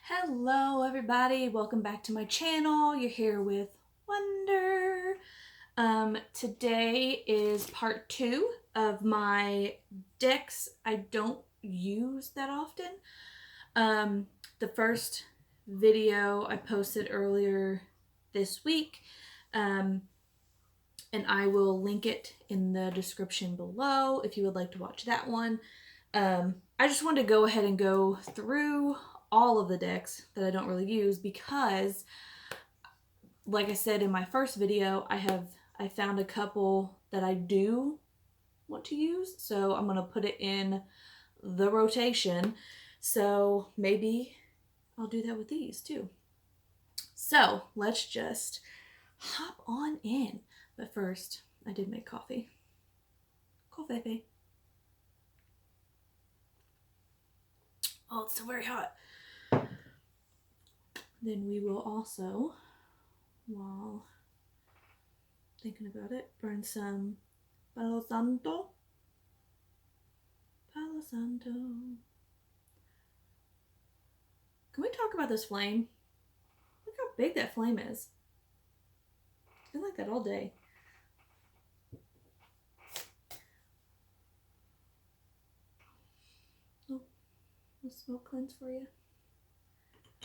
Hello everybody, welcome back to my channel. You're here with Wonder. Today is part 2 of my decks I don't use that often. The first video I posted earlier this week, and I will link it in the description below if you would like to watch that one. I just wanted to go ahead and go through all of the decks that I don't really use because, like I said in my first video, I found a couple that I do want to use, so I'm gonna put it in the rotation. So maybe I'll do that with these too. So let's just hop on in. But first, I did make coffee. Coffee. Oh, it's still very hot. Then we will also, while thinking about it, burn some Palo Santo. Palo Santo. Can we talk about this flame? Look how big that flame is. It's been like that all day. Oh, a smoke cleanse for you.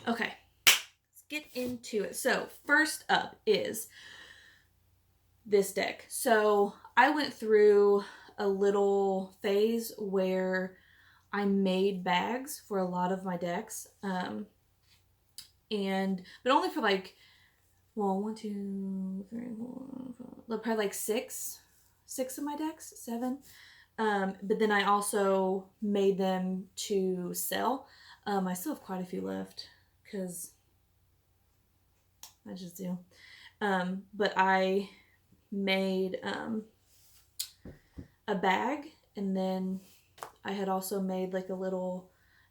Okay, let's get into it. So first up is this deck. So I went through a little phase where I made bags for a lot of my decks, but only for like, well, 1, 2, 3, 4, 5, probably like six of my decks, 7. But then I also made them to sell. I still have quite a few left because I just do. But I made a bag, and then I had also made like a little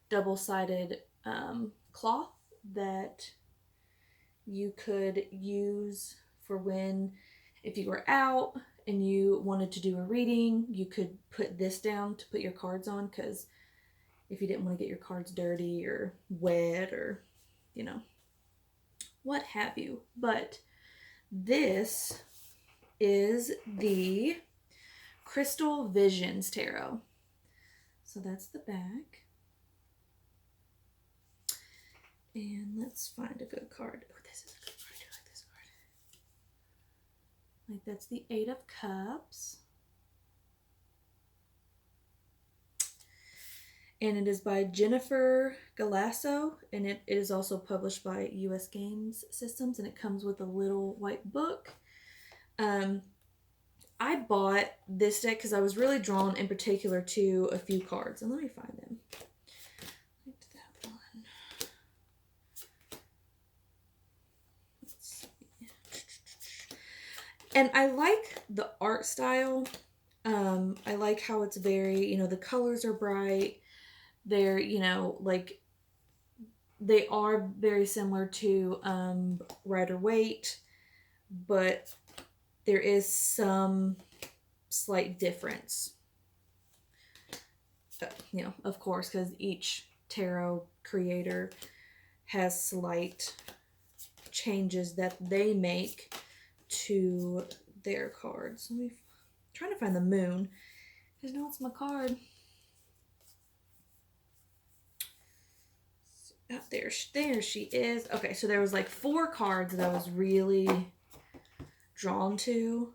double-sided cloth that you could use for when, if you were out and you wanted to do a reading, you could put this down to put your cards on, because if you didn't want to get your cards dirty or wet or, you know, what have you. But this is the Crystal Visions Tarot. So that's the back. And let's find a good card. Oh, this is a good card. I like this card. Like, that's the 8 of Cups. And it is by Jennifer Galasso, and it is also published by US Games Systems, and it comes with a little white book. I bought this deck because I was really drawn in particular to a few cards, and let me find them. That one. Let's see. And I like the art style. I like how it's very, the colors are bright. They're, like, they are very similar to Rider-Waite, but there is some slight difference. Of course, because each tarot creator has slight changes that they make to their cards. I'm trying to find the moon. Because now it's my card. There she is. Okay, so there was like 4 cards that I was really drawn to.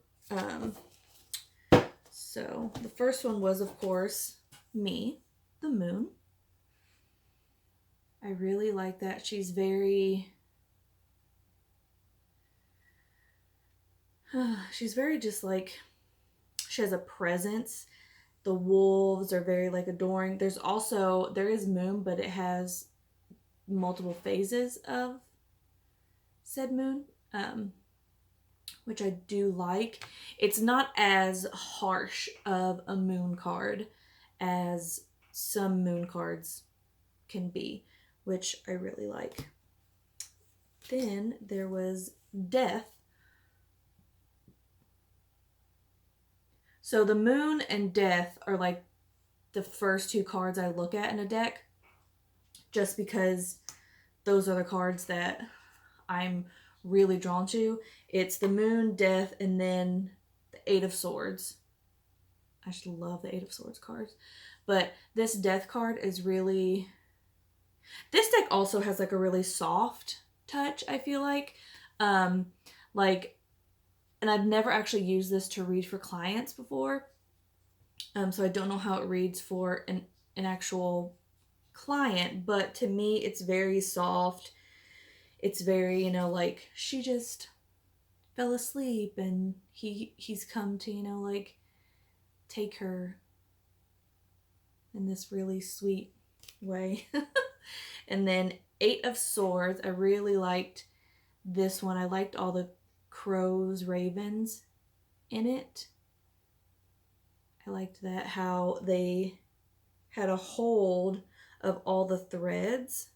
So the first one was, of course, me, the moon. I really like that. She's very just like, she has a presence. The wolves are very like adoring. There is moon, but it has multiple phases of said moon, which I do like. It's not as harsh of a moon card as some moon cards can be, which I really like. Then there was Death. So the moon and Death are like the first 2 cards I look at in a deck, just because those are the cards that I'm really drawn to. It's the Moon, Death, and then the Eight of Swords. I just love the Eight of Swords cards. But this Death card is really... This deck also has like a really soft touch, I feel like. Like, and I've never actually used this to read for clients before. So I don't know how it reads for an actual client, but to me it's very soft. It's very, you know, like she just fell asleep and he's come to, you know, like take her in this really sweet way. And then Eight of Swords, I really liked this one. I liked all the crows, ravens in it. I liked that, how they had a hold of all the threads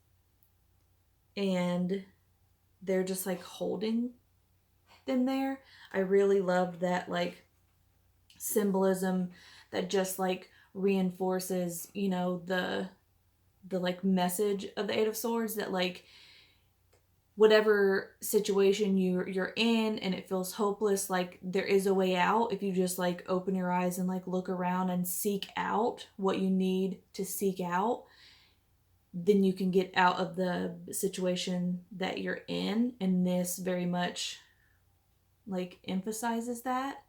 and they're just like holding them there. I really loved that like symbolism that just like reinforces, you know, the like message of the Eight of Swords, that like whatever situation you're in and it feels hopeless, like there is a way out if you just like open your eyes and like look around and seek out what you need to seek out. Then you can get out of the situation that you're in. And this very much like emphasizes that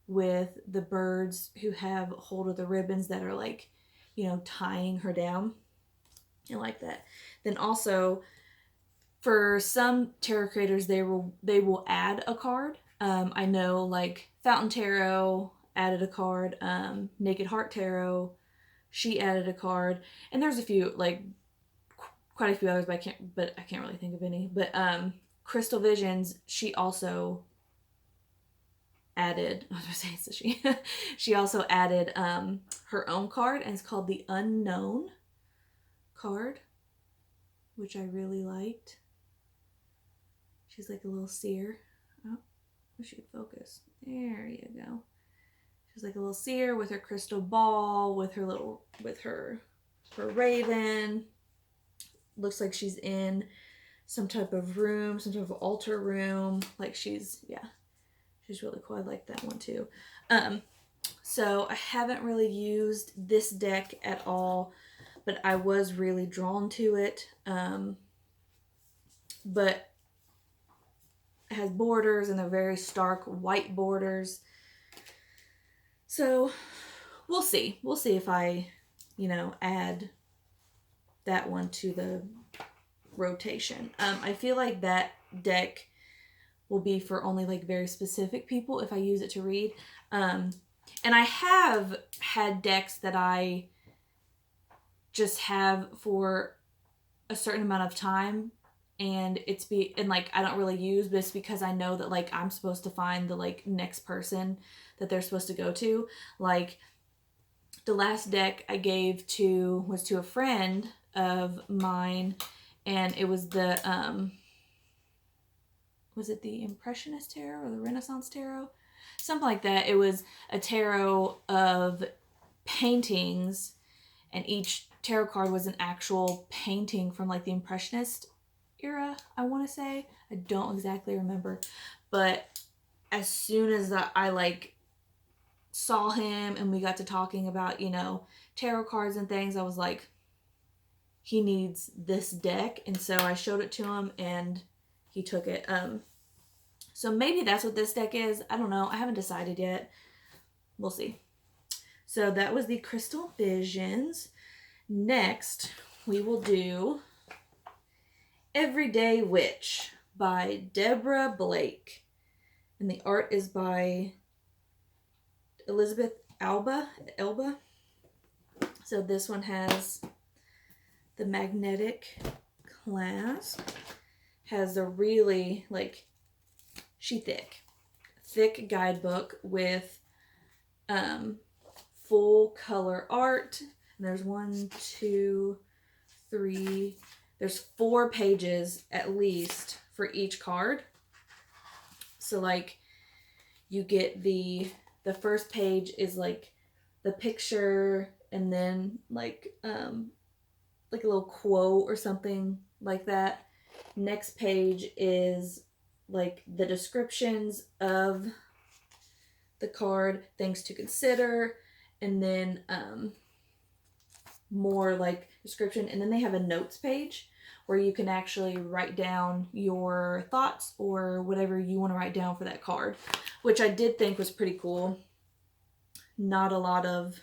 with the birds who have hold of the ribbons that are like, you know, tying her down. I like that. Then also, for some tarot creators, they will add a card. I know like Fountain Tarot added a card. Naked Heart Tarot, she added a card, and there's a few, like quite a few others, but I can't really think of any. But Crystal Visions, she also added. I was gonna say it's she. She also added her own card, and it's called the Unknown card, which I really liked. She's like a little seer. Oh, wish she could focus. There you go. She's like a little seer with her crystal ball, with her raven. Looks like she's in some type of room, some type of altar room. Like she's really cool. I like that one too. So I haven't really used this deck at all, but I was really drawn to it. But it has borders, and they're very stark white borders. So we'll see. We'll see if I, you know, add that one to the rotation. I feel like that deck will be for only like very specific people if I use it to read. And I have had decks that I just have for a certain amount of time, and like I don't really use, but it's because I know that like I'm supposed to find the like next person that they're supposed to go to. Like the last deck I gave was to a friend of mine, and it was the was it the Impressionist Tarot or the Renaissance Tarot? Something like that. It was a tarot of paintings, and each tarot card was an actual painting from like the Impressionist era, I want to say. I don't exactly remember. But as soon as I like saw him and we got to talking about, you know, tarot cards and things, I was like, he needs this deck. And so I showed it to him and he took it. So maybe that's what this deck is. I don't know. I haven't decided yet. We'll see. So that was the Crystal Visions. Next, we will do Everyday Witch by Deborah Blake. And the art is by Elizabeth Elba. So this one has the magnetic clasp. Has a really, like, thick guidebook with full color art. And there's there's 4 pages at least for each card. So like you get the first page is like the picture, and then like a little quote or something like that. Next page is like the descriptions of the card, things to consider, and then more like description. And then they have a notes page where you can actually write down your thoughts or whatever you want to write down for that card, which I did think was pretty cool. Not a lot of...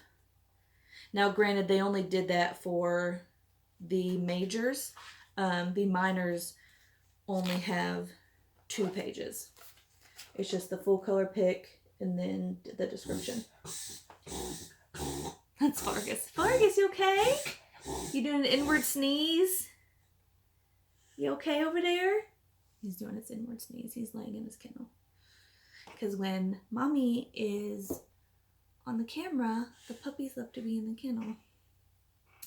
Now, granted, they only did that for the majors. The minors only have 2 pages. It's just the full color pick and then the description. That's Fargus. Fargus, you okay? You doing an inward sneeze? You okay over there? He's doing his inward sneeze. He's laying in his kennel. Because when mommy is on the camera, the puppies love to be in the kennel.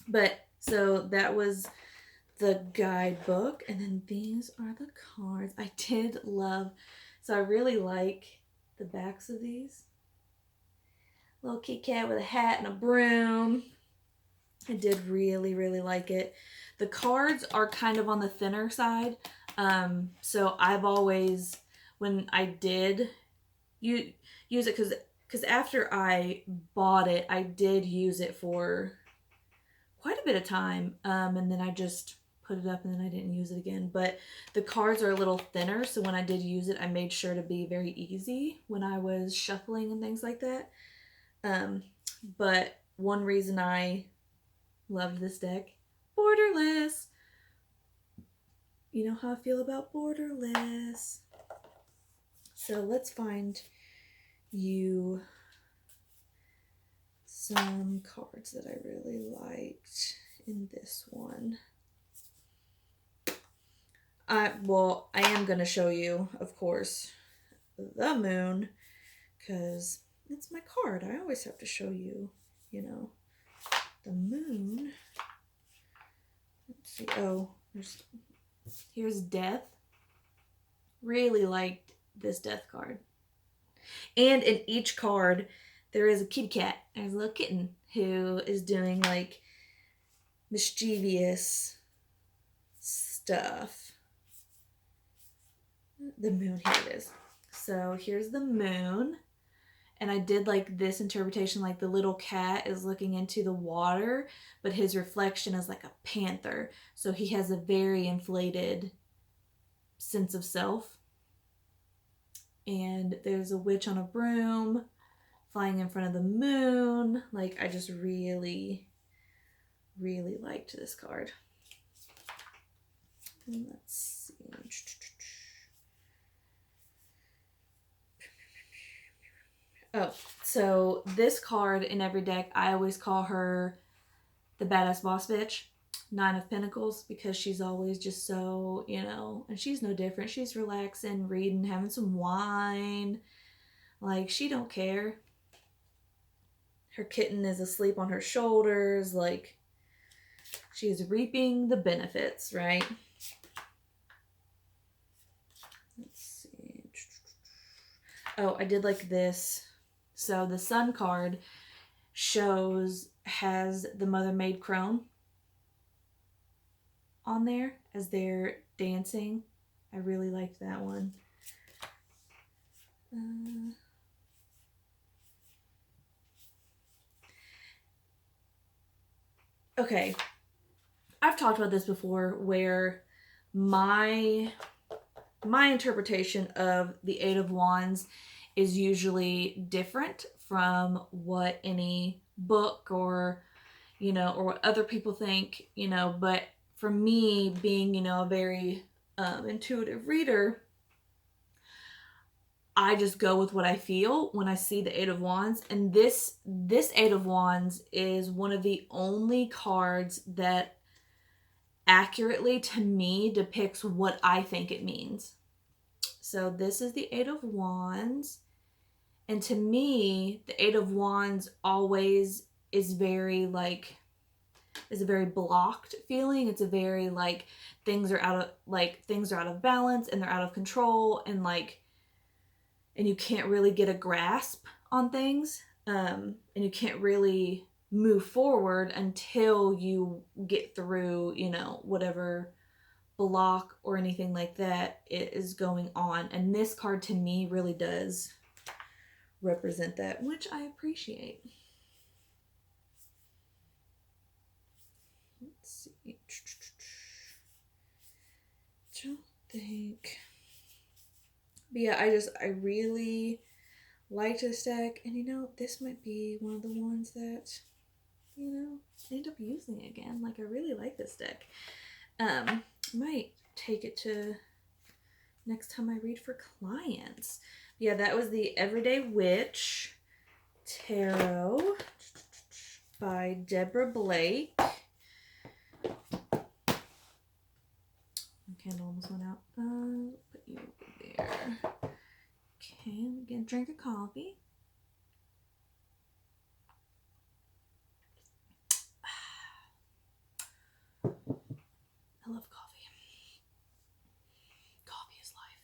But, so that was the guidebook. And then these are the cards. I did love... So I really like the backs of these. Little Kit Kat with a hat and a broom. I did really, really like it. The cards are kind of on the thinner side. So I've always, when I did use it, because after I bought it, I did use it for quite a bit of time. And then I just put it up and then I didn't use it again. But the cards are a little thinner. So when I did use it, I made sure to be very easy when I was shuffling and things like that. But one reason I loved this deck, borderless. You know how I feel about borderless. So let's find you some cards that I really liked in this one. Well, I am going to show you, of course, the moon, because it's my card. I always have to show you, you know, the moon. Let's see. Oh, here's death. Really liked this death card. And in each card, there is a kitty cat. There's a little kitten who is doing like mischievous stuff. The moon, here it is. So here's the moon. And I did like this interpretation, like the little cat is looking into the water, but his reflection is like a panther. So he has a very inflated sense of self. And there's a witch on a broom flying in front of the moon. Like, I just really, really liked this card. And let's see. Oh, so this card in every deck, I always call her the badass boss bitch, 9 of Pentacles, because she's always just so, you know, and she's no different. She's relaxing, reading, having some wine. Like, she don't care. Her kitten is asleep on her shoulders. Like, she's reaping the benefits, right? Let's see. Oh, I did like this. So the Sun card has the Mother Maid Crone on there as they're dancing. I really liked that one. Okay, I've talked about this before, where my interpretation of the Eight of Wands is usually different from what any book or, you know, or what other people think, you know. But for me, being, you know, a very intuitive reader, I just go with what I feel when I see the Eight of Wands. And this Eight of Wands is one of the only cards that accurately, to me, depicts what I think it means. So this is the Eight of Wands. And to me, the Eight of Wands always is very like, is a very blocked feeling. It's a very like, things are out of balance and they're out of control, and like, and you can't really get a grasp on things. And you can't really move forward until you get through, you know, whatever block or anything like that is going on. And this card to me really does represent that, which I appreciate. Let's see. Don't think. But yeah, I really liked this deck, and you know, this might be one of the ones that, you know, I end up using again. Like, I really like this deck. Might take it to next time I read for clients. Yeah, that was the Everyday Witch Tarot by Deborah Blake. My candle almost went out. Put you over there. Okay, I'm gonna drink a coffee. I love coffee. Coffee is life.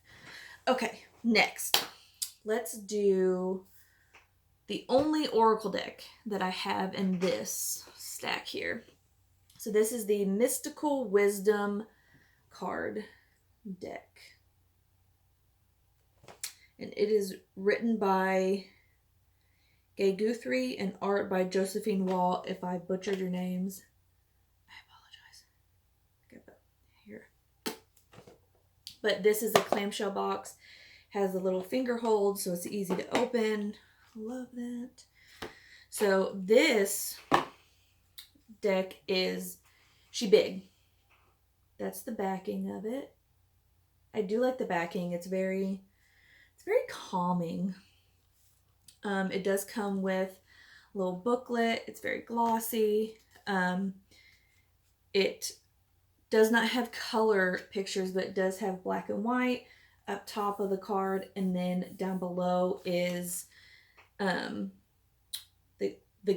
Okay, next. Let's do the only Oracle deck that I have in this stack here. So this is the Mystical Wisdom card deck. And it is written by Gay Guthrie and art by Josephine Wall. If I butchered your names, I apologize. Get that here. But this is a clamshell box. Has a little finger hold, so it's easy to open. Love that. So this deck is She Big. That's the backing of it. I do like the backing. It's very calming. It does come with a little booklet. It's very glossy. It does not have color pictures, but it does have black and white up top of the card, and then down below is the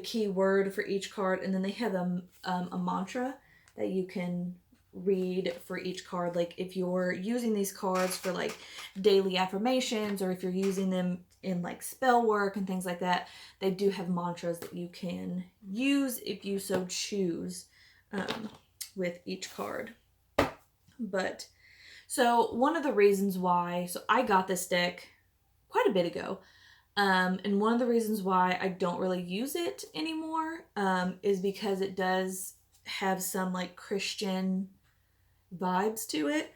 key word for each card, and then they have a mantra that you can read for each card. Like if you're using these cards for like daily affirmations, or if you're using them in like spell work and things like that, they do have mantras that you can use if you so choose with each card. But so one of the reasons why, so I got this deck quite a bit ago, and one of the reasons why I don't really use it anymore is because it does have some like Christian vibes to it.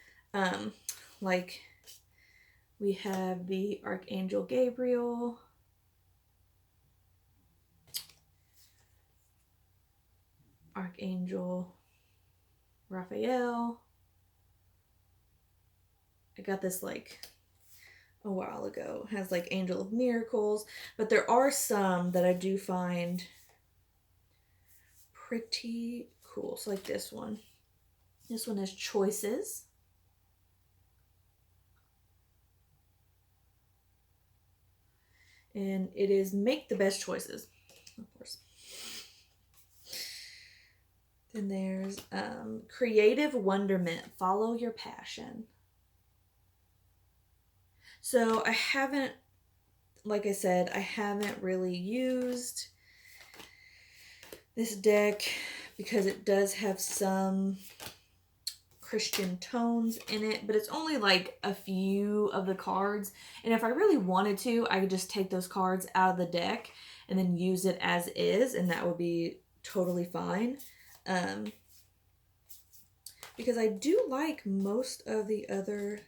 Like we have the Archangel Gabriel, Archangel Raphael. I got this like a while ago. It has like Angel of Miracles, but there are some that I do find pretty cool. So like this one. This one has Choices. And it is Make the Best Choices, of course. Then there's Creative Wonderment, Follow Your Passion. So I haven't, like I said, I haven't really used this deck because it does have some Christian tones in it, but it's only like a few of the cards. And if I really wanted to, I could just take those cards out of the deck and then use it as is, and that would be totally fine. Because I do like most of the other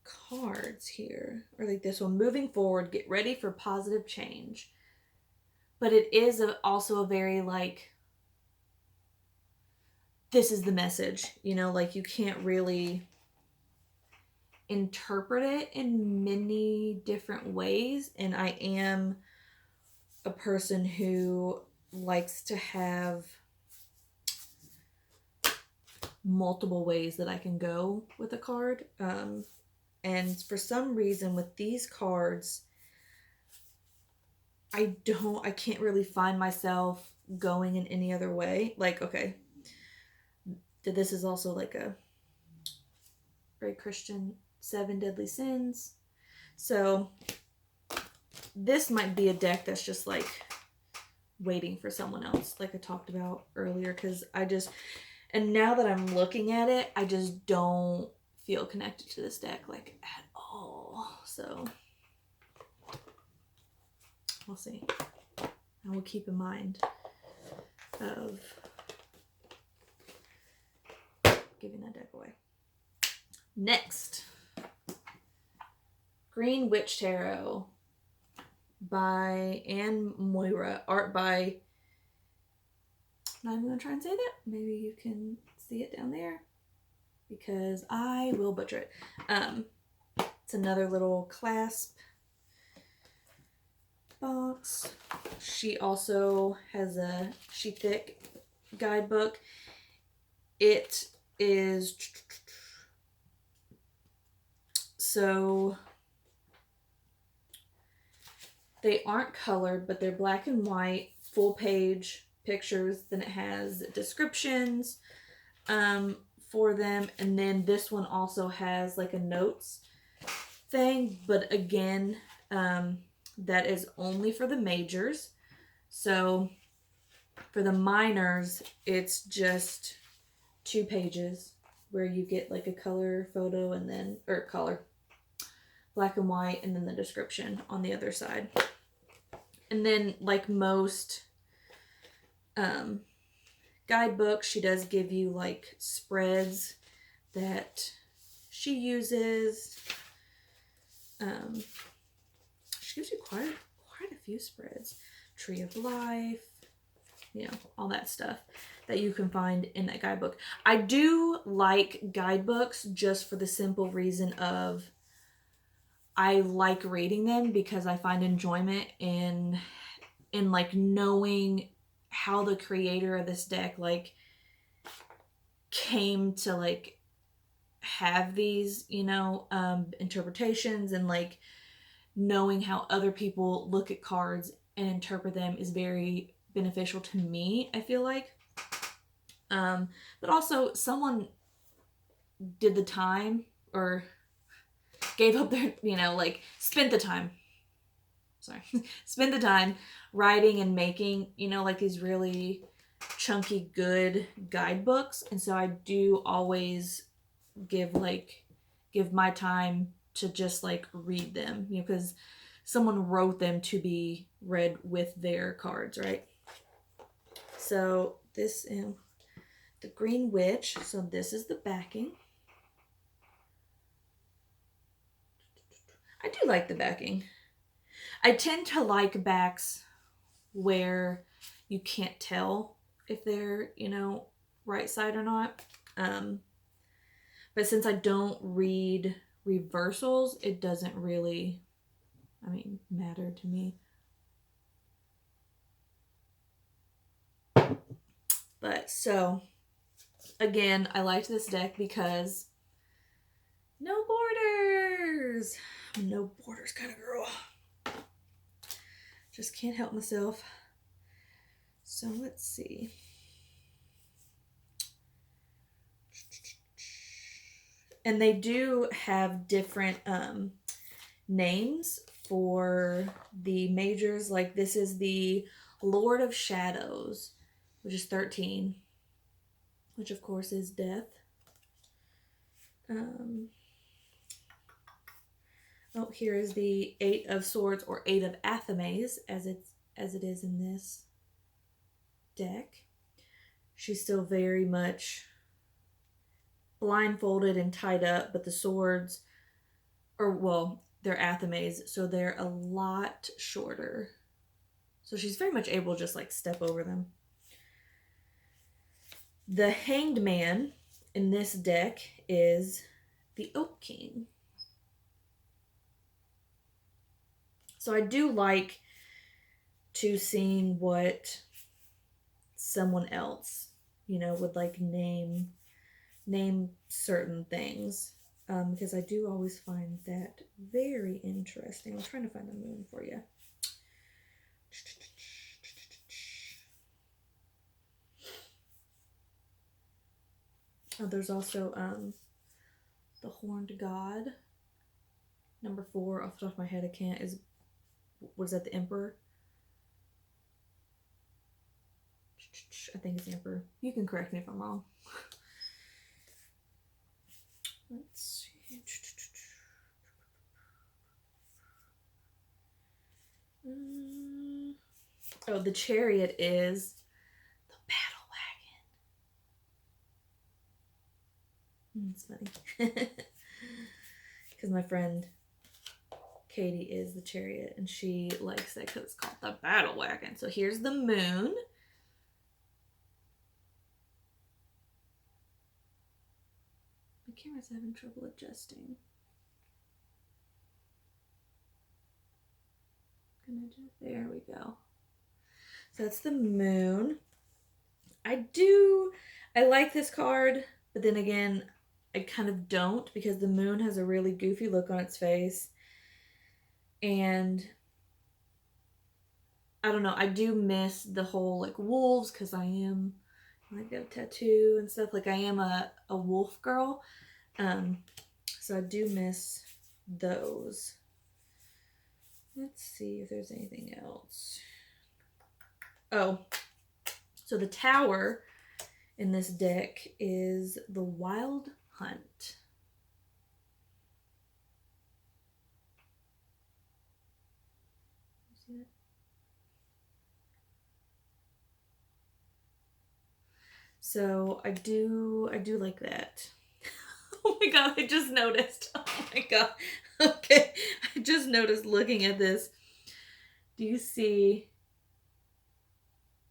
cards here, or like this one, Moving Forward, Get Ready for Positive Change. But it is also a very like, this is the message, you know, like you can't really interpret it in many different ways. And I am a person who likes to have multiple ways that I can go with a card. And for some reason with these cards, I can't really find myself going in any other way. Like, okay, this is also like a very Christian 7 Deadly Sins. So this might be a deck that's just like waiting for someone else, like I talked about earlier, because And now that I'm looking at it, I just don't feel connected to this deck, like, at all. So, we'll see. I will keep in mind of giving that deck away. Next, Green Witch Tarot by Anne Moira. Art by... I'm not even going to try and say that. Maybe you can see it down there, because I will butcher it. It's another little clasp box. She also has a She Thick guidebook. It is... So they aren't colored, but they're black and white, full page pictures. Then it has descriptions for them, and then this one also has like a notes thing, but again, that is only for the majors. So for the minors, it's just 2 pages where you get like a color photo, and then, or color, black and white, and then the description on the other side. And then, like most guidebooks, she does give you like spreads that she uses. She gives you quite a few spreads. Tree of Life, you know, all that stuff that you can find in that guidebook. I do like guidebooks just for the simple reason of I like reading them, because I find enjoyment in like knowing how the creator of this deck like came to like have these, you know, interpretations, and like knowing how other people look at cards and interpret them is very beneficial to me, I feel like. But also someone did the time, or gave up their, you know, like spent the time writing and making, you know, like these really chunky good guidebooks. And so I do always give my time to just like read them, you know, because someone wrote them to be read with their cards, right? So this is the Green Witch. So this is the backing. I do like the backing. I tend to like backs where you can't tell if they're, you know, right side or not. But since I don't read reversals, it doesn't really, I mean, matter to me. But so, again, I liked this deck because no borders. I'm a no borders kind of girl. Just can't help myself. So let's see. And they do have different names for the majors. Like this is the Lord of Shadows, which is 13, which of course is death. Oh, here is the 8 of Swords, or 8 of Athames, as it is in this deck. She's still very much blindfolded and tied up, but the swords, or well, they're Athames, so they're a lot shorter. So she's very much able to just like step over them. The Hanged Man in this deck is the Oak King. So I do like to seeing what someone else, you know, would like name certain things, because I do always find that very interesting. I'm trying to find the moon for you. Oh, there's also the Horned God, number 4. Off the top of my head, I can't. Was that the Emperor? I think it's Emperor. You can correct me if I'm wrong. Let's see. Oh, the Chariot is the Battle Wagon. It's funny. Because my friend Katie is the Chariot, and she likes it because it's called the Battle Wagon. So here's the moon. My camera's having trouble adjusting. There we go. So that's the moon. I like this card, but then again, I kind of don't, because the moon has a really goofy look on its face. And I don't know, I do miss the whole like wolves, because I got a tattoo and stuff. Like I am a wolf girl. So I do miss those. Let's see if there's anything else. Oh, so the tower in this deck is the Wild Hunt. See that? So I do like that. Oh my god, I just noticed. Oh my god. Okay, I just noticed looking at this. Do you see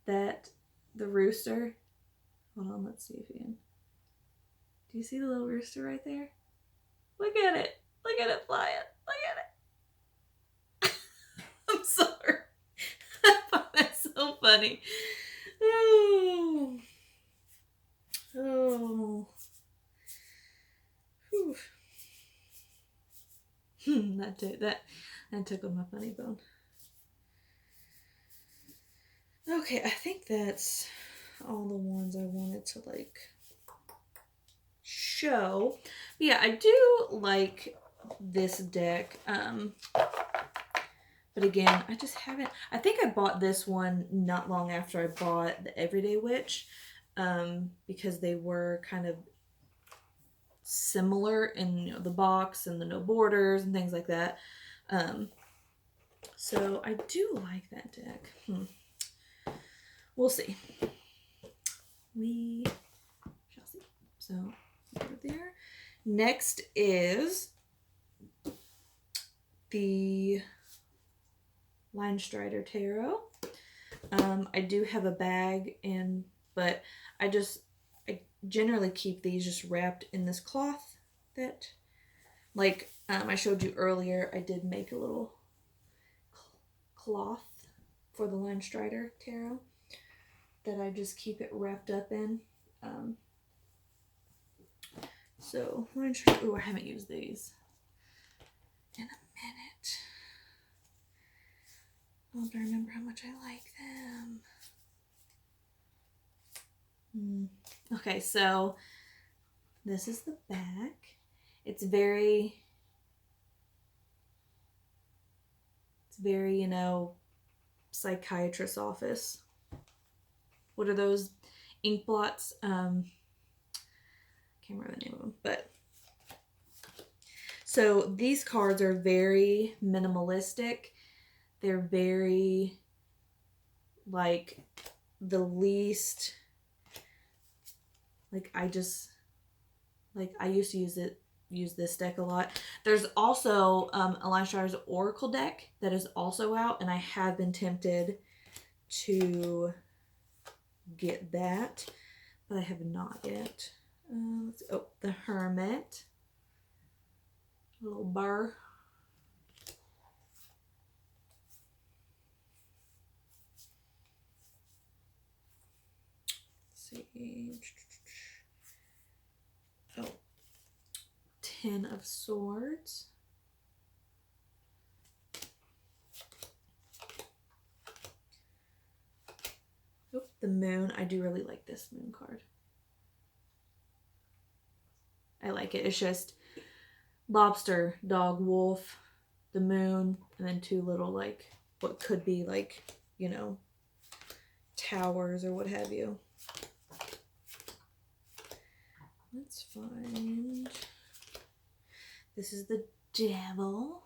that the rooster? Hold on, let's see if you can. Do you see the little rooster right there? Look at it. Look at it flying. Look at it. I'm sorry. I find that so funny. Oh. Oh. That tickled my funny bone. Okay, I think that's all the ones I wanted to like show. But yeah, I do like this deck. But again, I just haven't. I think I bought this one not long after I bought the Everyday Witch, because they were kind of similar in the box and the no borders and things like that. So I do like that deck. We'll see. We shall see. So over there. Next is the Line Strider Tarot. I do have a bag, but I generally keep these just wrapped in this cloth that, like I showed you earlier, I did make a little cloth for the Line Strider Tarot that I just keep it wrapped up in. So Line Strider, oh, I haven't used these in a minute. I don't remember how much I like them. Okay, so this is the back. It's very, you know, psychiatrist's office. What are those ink blots? Can't remember the name of them, but so these cards are very minimalistic. They're very like the least, like I used to use this deck a lot. There's also a Line Strider's Oracle deck that is also out, and I have been tempted to get that, but I have not yet. Oh, the Hermit. A little burr. Let's see. Oh. 10 of Swords. Oh, the Moon. I do really like this Moon card. I like it. It's just lobster, dog, wolf, the moon, and then two little, like, what could be, like, you know, towers or what have you. Let's find, this is the devil.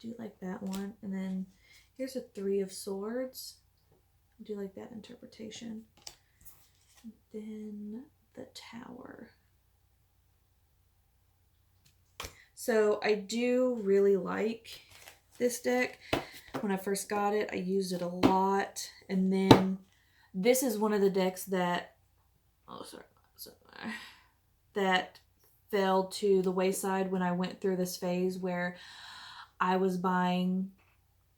Do like that one. And then here's a 3 of swords. I do like that interpretation. And then the tower. So I do really like this deck. When I first got it, I used it a lot. And then this is one of the decks that, that fell to the wayside when I went through this phase where I was buying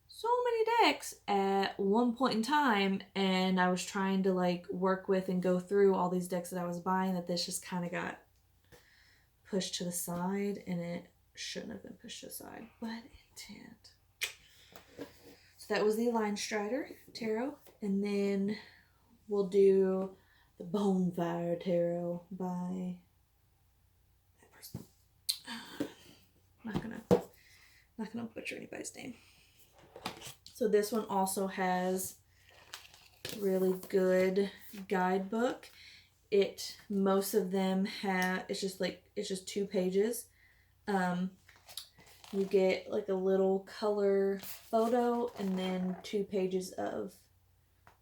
so many decks at one point in time, and I was trying to like work with and go through all these decks that I was buying, that this just kind of got pushed to the side, and it shouldn't have been pushed to the side, but it did. So that was the Line Strider Tarot, and then we'll do the Bonefire Tarot by that person. Not gonna butcher anybody's name. So this one also has really good guidebook. Most of them have, it's just 2 pages. You get like a little color photo and then 2 pages of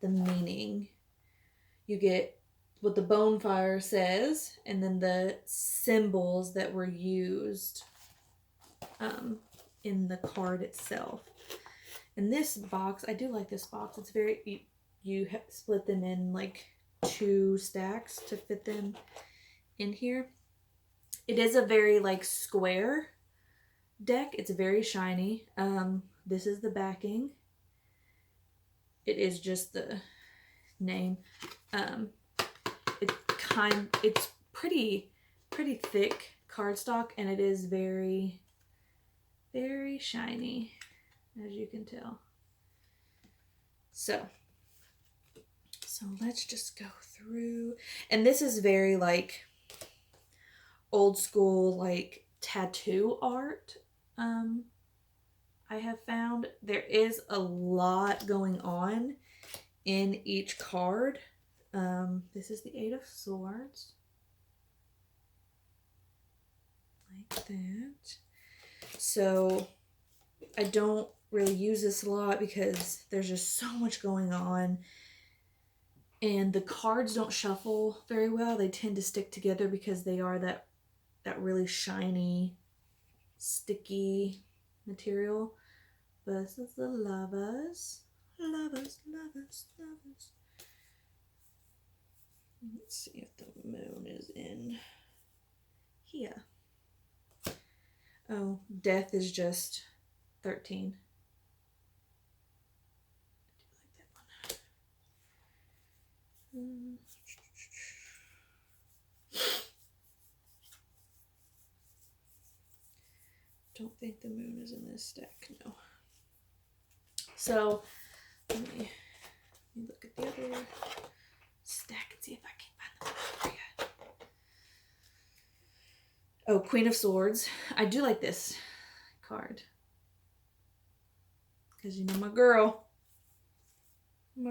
the meaning. You get what the bonfire says and then the symbols that were used in the card itself. And this box, I do like this box. It's very, you split them in like 2 stacks to fit them in here. It is a very like square deck. It's very shiny. This is the backing. It is just the name. It's pretty thick cardstock, and it is very, very shiny, as you can tell. So let's just go through. And this is very like old school, like tattoo art. I have found there is a lot going on in each card. This is the 8 of Swords. Like that. So I don't really use this a lot because there's just so much going on. And the cards don't shuffle very well. They tend to stick together because they are that really shiny, sticky material. But this is the Lovers. Lovers. Let's see if the moon is in here. Oh, Death is just 13. I do like that one. Don't think the moon is in this deck, no. So let me look at the other stack and see if I can find the moon for you. Oh, Queen of Swords. I do like this card. Because you know my girl. The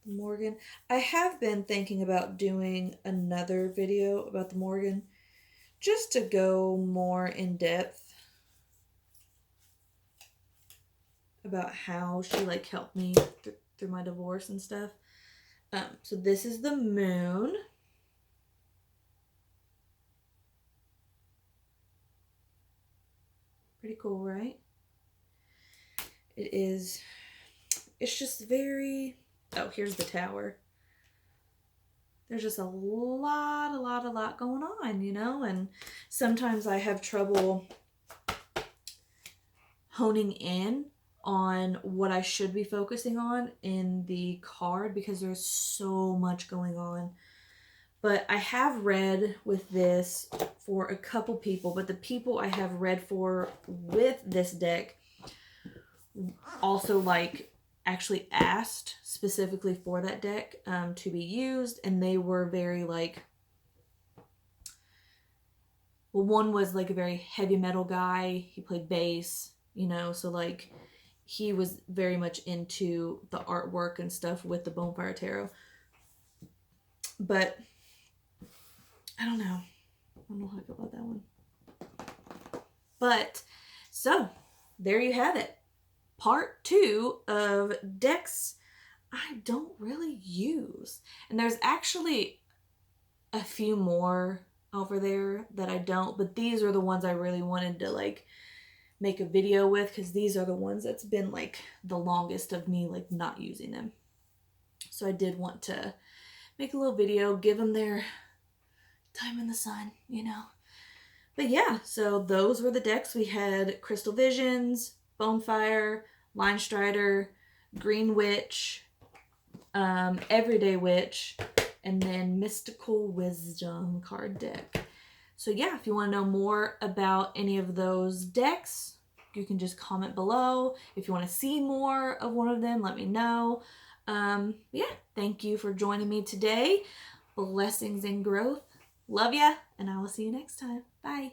Morgan. I have been thinking about doing another video about the Morgan, just to go more in depth about how she like helped me through my divorce and stuff. So this is the moon. Pretty cool, right? It's just very, oh, here's the tower. There's just a lot going on, you know? And sometimes I have trouble honing in on what I should be focusing on in the card because there's so much going on. But I have read with this for a couple people, but the people I have read for with this deck also like actually asked specifically for that deck to be used, and they were very like, well, one was like a very heavy metal guy. He played bass, you know, so like he was very much into the artwork and stuff with the Bonefire Tarot. But I don't know. I don't know how I feel about that one. But so there you have it. Part 2 of decks I don't really use. And there's actually a few more over there that I don't, but these are the ones I really wanted to like make a video with, because these are the ones that's been like the longest of me like not using them. So I did want to make a little video, give them their time in the sun, you know. But yeah, so those were the decks. We had Crystal Visions, Bonefire, Line Strider, Green Witch, Everyday Witch, and then Mystical Wisdom card deck. So yeah, if you want to know more about any of those decks, you can just comment below. If you want to see more of one of them, let me know. Yeah, thank you for joining me today. Blessings and growth. Love ya, and I will see you next time. Bye.